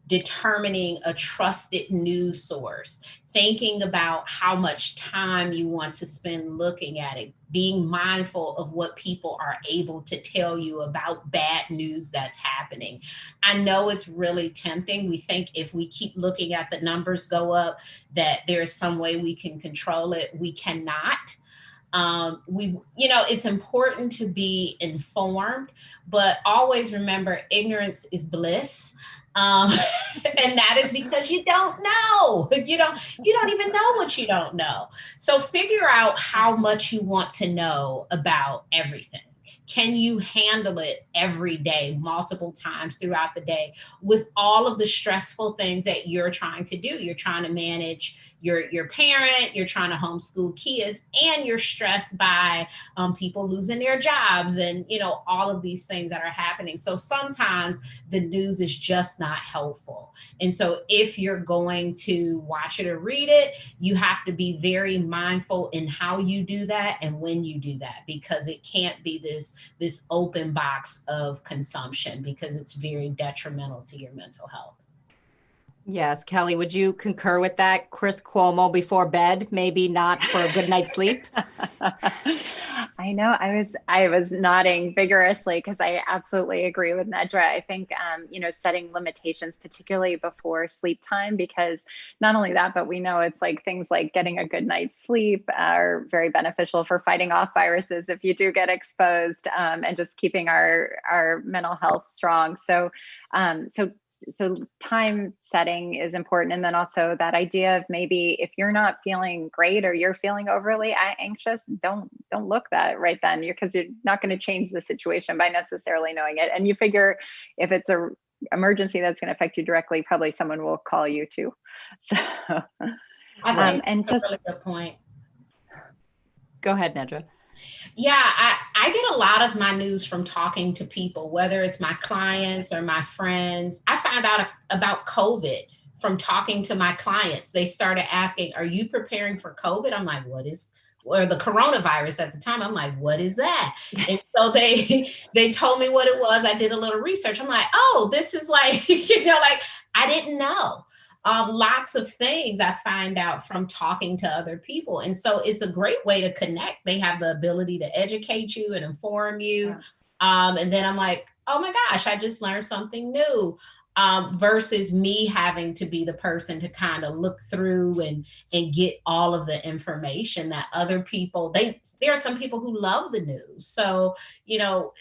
determining a trusted news source, thinking about how much time you want to spend looking at it, being mindful of what people are able to tell you about bad news that's happening. I know it's really tempting. We think if we keep looking at the numbers go up, that there's some way we can control it. We cannot. It's important to be informed, but always remember ignorance is bliss. And that is because you don't know. You don't even know what you don't know. So figure out how much you want to know about everything. Can you handle it every day, multiple times throughout the day, with all of the stressful things that you're trying to do? You're trying to manage your parent, you're trying to homeschool kids, and you're stressed by people losing their jobs and, all of these things that are happening. So sometimes the news is just not helpful. And so if you're going to watch it or read it, you have to be very mindful in how you do that and when you do that, because it can't be this open box of consumption, because it's very detrimental to your mental health. Yes, Kelly, would you concur with that? Chris Cuomo before bed, maybe not for a good night's sleep? I know. I was nodding vigorously because I absolutely agree with Nedra. I think, setting limitations, particularly before sleep time, because not only that, but we know it's like things like getting a good night's sleep are very beneficial for fighting off viruses if you do get exposed, and just keeping our mental health strong. So time setting is important. And then also that idea of maybe if you're not feeling great or you're feeling overly anxious, don't look that right then, because you're not going to change the situation by necessarily knowing it. And you figure if it's a emergency that's going to affect you directly, probably someone will call you too. So I think that's a really good point. Go ahead, Nedra. Yeah, I get a lot of my news from talking to people, whether it's my clients or my friends. I found out about COVID from talking to my clients. They started asking, are you preparing for COVID? I'm like, or the coronavirus at the time. I'm like, what is that? And so they told me what it was. I did a little research. I'm like, oh, this is like, I didn't know. Lots of things I find out from talking to other people. And so it's a great way to connect. They have the ability to educate you and inform you. Yeah. And then I'm like, oh my gosh, I just learned something new. Versus me having to be the person to kind of look through and get all of the information that other people, there are some people who love the news. So, you know,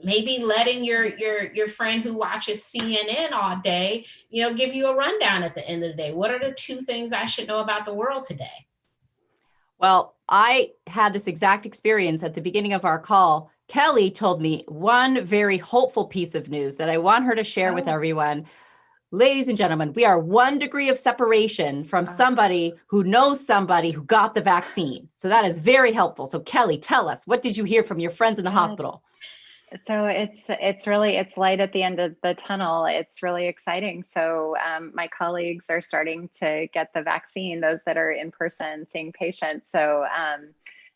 maybe letting your friend who watches CNN all day, give you a rundown at the end of the day. What are the two things I should know about the world today? Well, I had this exact experience at the beginning of our call. Kelly told me one very hopeful piece of news that I want her to share with Oh, everyone. Ladies and gentlemen, we are 1 degree of separation from oh. somebody who knows somebody who got the vaccine. So that is very helpful. So Kelly, tell us, what did you hear from your friends in the Yeah. hospital? So it's really, it's light at the end of the tunnel. It's really exciting. So my colleagues are starting to get the vaccine, those that are in person seeing patients. So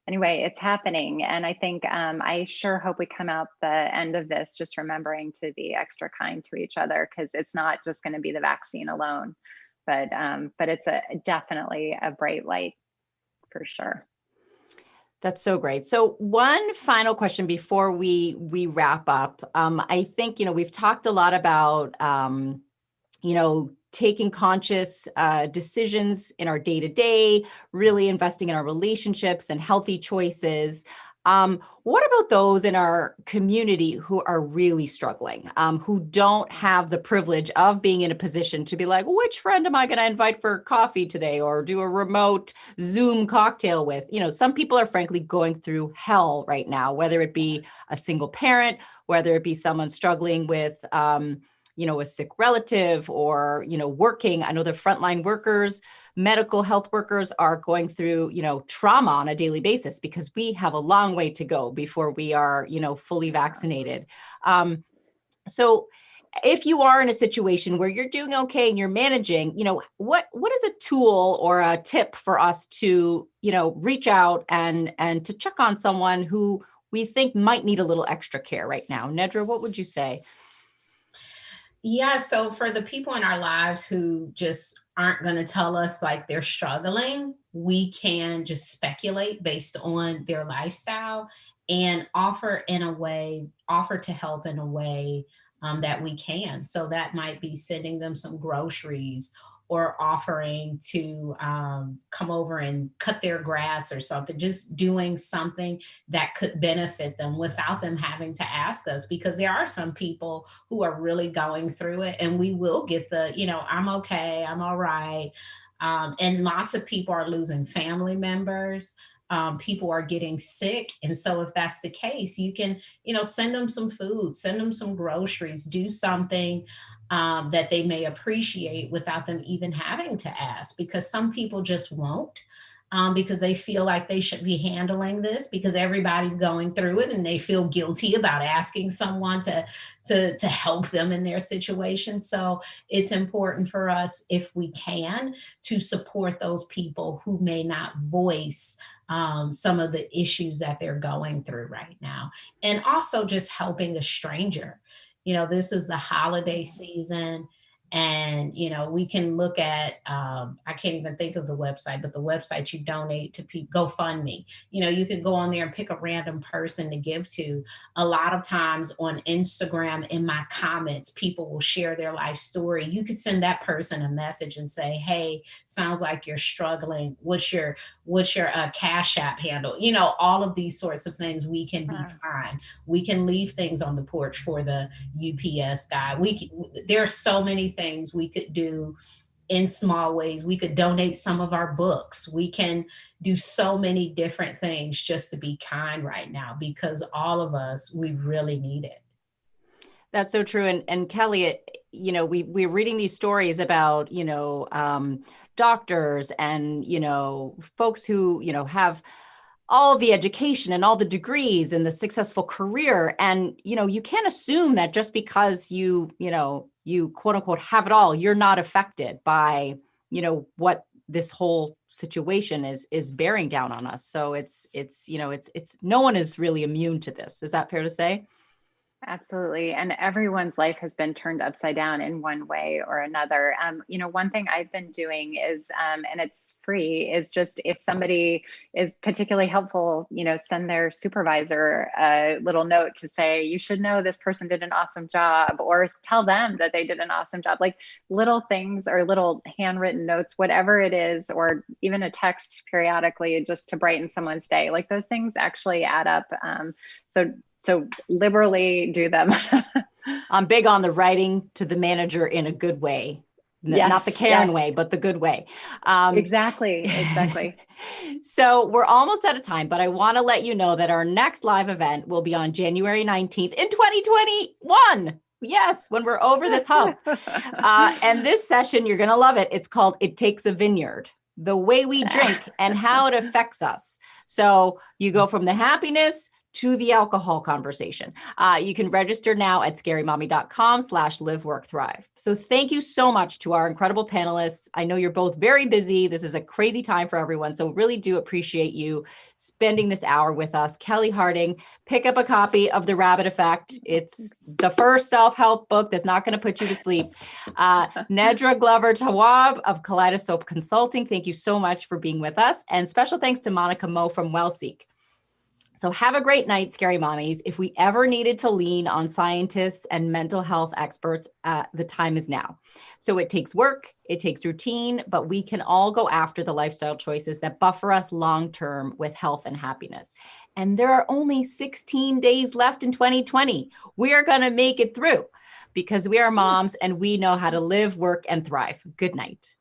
anyway, it's happening. And I think I sure hope we come out the end of this just remembering to be extra kind to each other, because it's not just going to be the vaccine alone, but it's definitely a bright light for sure. That's so great. So one final question before we wrap up. I think, we've talked a lot about, taking conscious decisions in our day to day, really investing in our relationships and healthy choices. What about those in our community who are really struggling, who don't have the privilege of being in a position to be like, which friend am I going to invite for coffee today or do a remote Zoom cocktail with? Some people are frankly going through hell right now, whether it be a single parent, whether it be someone struggling with, a sick relative or, working. I know the frontline workers, medical health workers are going through, trauma on a daily basis because we have a long way to go before we are, fully vaccinated. So if you are in a situation where you're doing okay and you're managing, what is a tool or a tip for us to, reach out and to check on someone who we think might need a little extra care right now? Nedra, what would you say? Yeah, so for the people in our lives who just aren't going to tell us like they're struggling, we can just speculate based on their lifestyle and offer to help in a way that we can. So that might be sending them some groceries or offering to come over and cut their grass or something, just doing something that could benefit them without them having to ask us, because there are some people who are really going through it and we will get I'm okay, I'm all right. And lots of people are losing family members. People are getting sick. And so if that's the case, you can, send them some food, send them some groceries, do something that they may appreciate without them even having to ask, because some people just won't. Because they feel like they should be handling this because everybody's going through it and they feel guilty about asking someone to help them in their situation. So it's important for us, if we can, to support those people who may not voice some of the issues that they're going through right now. And also just helping a stranger. This is the holiday season. And we can look at I can't even think of the website, but the website you donate to GoFundMe. You can go on there and pick a random person to give to. A lot of times on Instagram, in my comments, people will share their life story. You could send that person a message and say, hey, sounds like you're struggling. What's your Cash App handle? All of these sorts of things. We can be kind. We can leave things on the porch for the UPS guy. There are so many things we could do in small ways. We could donate some of our books. We can do so many different things just to be kind right now, because all of us, we really need it. That's so true. And Kelly, we're reading these stories about, doctors and, folks who, have all the education and all the degrees and the successful career. And, you can't assume that just because you quote unquote have it all, you're not affected by, what this whole situation is bearing down on us. So it's no one is really immune to this. Is that fair to say? Absolutely. And everyone's life has been turned upside down in one way or another. One thing I've been doing is, and it's free, is just if somebody is particularly helpful, send their supervisor a little note to say, you should know this person did an awesome job, or tell them that they did an awesome job. Like little things or little handwritten notes, whatever it is, or even a text periodically just to brighten someone's day. Like those things actually add up. So liberally do them. I'm big on the writing to the manager in a good way. Yes, not the Karen yes. way, but the good way. Exactly. So we're almost out of time, but I want to let you know that our next live event will be on January 19th in 2021. Yes, when we're over this hump. And this session, you're going to love it. It's called It Takes a Vineyard, the way we drink and how it affects us. So you go from the happiness to the alcohol conversation. You can register now at scarymommy.com/live-work-thrive. So thank you so much to our incredible panelists. I know you're both very busy. This is a crazy time for everyone. So really do appreciate you spending this hour with us. Kelly Harding, pick up a copy of The Rabbit Effect. It's the first self-help book that's not going to put you to sleep. Nedra Glover Tawab of Kaleidoscope Consulting, thank you so much for being with us. And special thanks to Monica Moe from WellSeek. So have a great night, Scary Mommies. If we ever needed to lean on scientists and mental health experts, the time is now. So it takes work, it takes routine, but we can all go after the lifestyle choices that buffer us long-term with health and happiness. And there are only 16 days left in 2020. We are going to make it through because we are moms and we know how to live, work, and thrive. Good night.